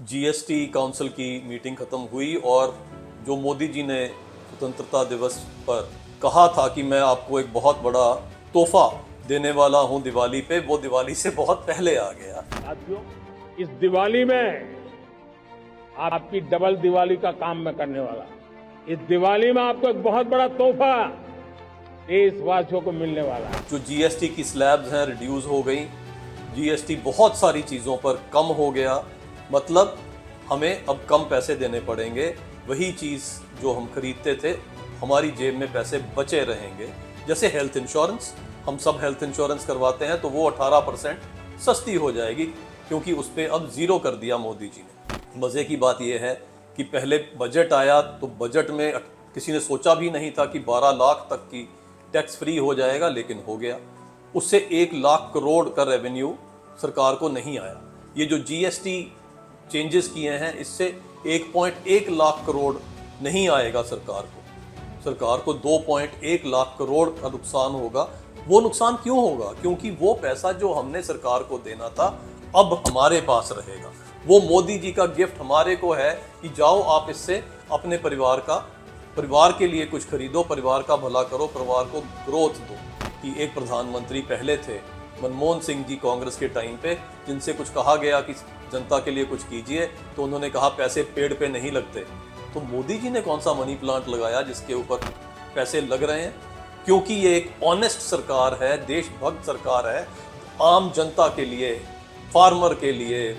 GST council की meeting खत्म हुई और जो मोदी जी ने स्वतंत्रता दिवस पर कहा था कि मैं आपको एक बहुत बड़ा तोहफा देने वाला हूं दिवाली पे, वो दिवाली से बहुत पहले आ गया। साथियों, इस दिवाली में आपकी डबल दिवाली का काम मैं करने वाला। इस दिवाली में आपको एक बहुत बड़ा तोहफा देशवासियों को मिलने वाला है। जो जीएसटी की स्लैब्स हैं रिड्यूस हो गई, जीएसटी बहुत सारी चीज़ों पर कम हो गया, मतलब हमें अब कम पैसे देने पड़ेंगे। वही चीज़ जो हम खरीदते थे हमारी जेब में पैसे बचे रहेंगे। जैसे हेल्थ इंश्योरेंस, हम सब हेल्थ इंश्योरेंस करवाते हैं तो वो 18% सस्ती हो जाएगी क्योंकि उस पर अब ज़ीरो कर दिया मोदी जी ने। मज़े की बात यह है कि पहले बजट आया तो बजट में किसी ने सोचा भी नहीं था कि 12 लाख तक की टैक्स फ्री हो जाएगा, लेकिन हो गया। उससे 1 लाख करोड़ का रेवेन्यू सरकार को नहीं आया। ये जो जीएसटी चेंजेस किए हैं इससे 1.1 लाख करोड़ नहीं आएगा सरकार को 2.1 लाख करोड़ का नुकसान होगा। वो नुकसान क्यों होगा? क्योंकि वो पैसा जो हमने सरकार को देना था अब हमारे पास रहेगा। वो मोदी जी का गिफ्ट हमारे को है कि जाओ आप इससे अपने परिवार के लिए कुछ खरीदो, परिवार का भला करो, परिवार को ग्रोथ दो। कि एक प्रधानमंत्री पहले थे मनमोहन सिंह जी कांग्रेस के टाइम पे, जिनसे कुछ कहा गया कि जनता के लिए कुछ कीजिए तो उन्होंने कहा पैसे पेड़ पे नहीं लगते। तो मोदी जी ने कौन सा मनी प्लांट लगाया जिसके ऊपर पैसे लग रहे हैं? क्योंकि ये एक ऑनेस्ट सरकार है, देशभक्त सरकार है, आम जनता के लिए, फार्मर के लिए,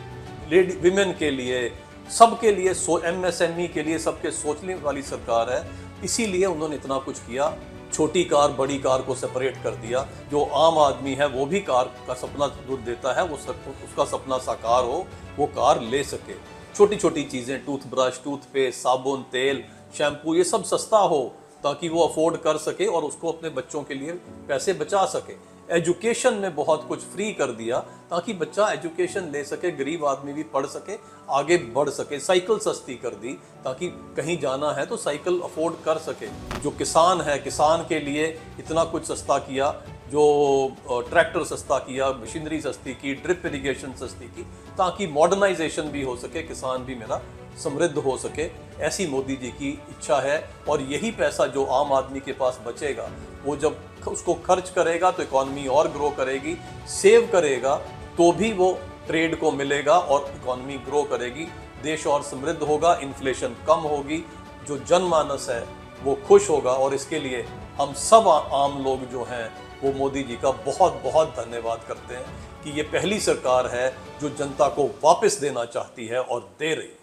विमेन के लिए, सबके लिए, एमएसएमई के लिए, सबके सोचने वाली सरकार है। इसीलिए उन्होंने इतना कुछ किया। छोटी कार बड़ी कार को सेपरेट कर दिया। जो आम आदमी है वो भी कार का सपना दूध देता है, वो उसका सपना साकार हो, वो कार ले सके। छोटी छोटी चीज़ें, टूथब्रश, टूथपेस्ट, साबुन, तेल, शैम्पू, ये सब सस्ता हो ताकि वो अफोर्ड कर सके और उसको अपने बच्चों के लिए पैसे बचा सके। एजुकेशन में बहुत कुछ फ्री कर दिया ताकि बच्चा एजुकेशन ले सके, गरीब आदमी भी पढ़ सके, आगे बढ़ सके। साइकिल सस्ती कर दी ताकि कहीं जाना है तो साइकिल अफोर्ड कर सके। जो किसान है, किसान के लिए इतना कुछ सस्ता किया, जो ट्रैक्टर सस्ता किया, मशीनरी सस्ती की, ड्रिप इरिगेशन सस्ती की, ताकि मॉडर्नाइजेशन भी हो सके, किसान भी मेरा समृद्ध हो सके। ऐसी मोदी जी की इच्छा है और यही पैसा जो आम आदमी के पास बचेगा वो जब उसको खर्च करेगा तो इकॉनमी और ग्रो करेगी। सेव करेगा तो भी वो ट्रेड को मिलेगा और इकॉनमी ग्रो करेगी, देश और समृद्ध होगा, इन्फ्लेशन कम होगी, जो जनमानस है वो खुश होगा। और इसके लिए हम सब आम लोग जो हैं वो मोदी जी का बहुत बहुत धन्यवाद करते हैं कि ये पहली सरकार है जो जनता को वापस देना चाहती है और दे रही है।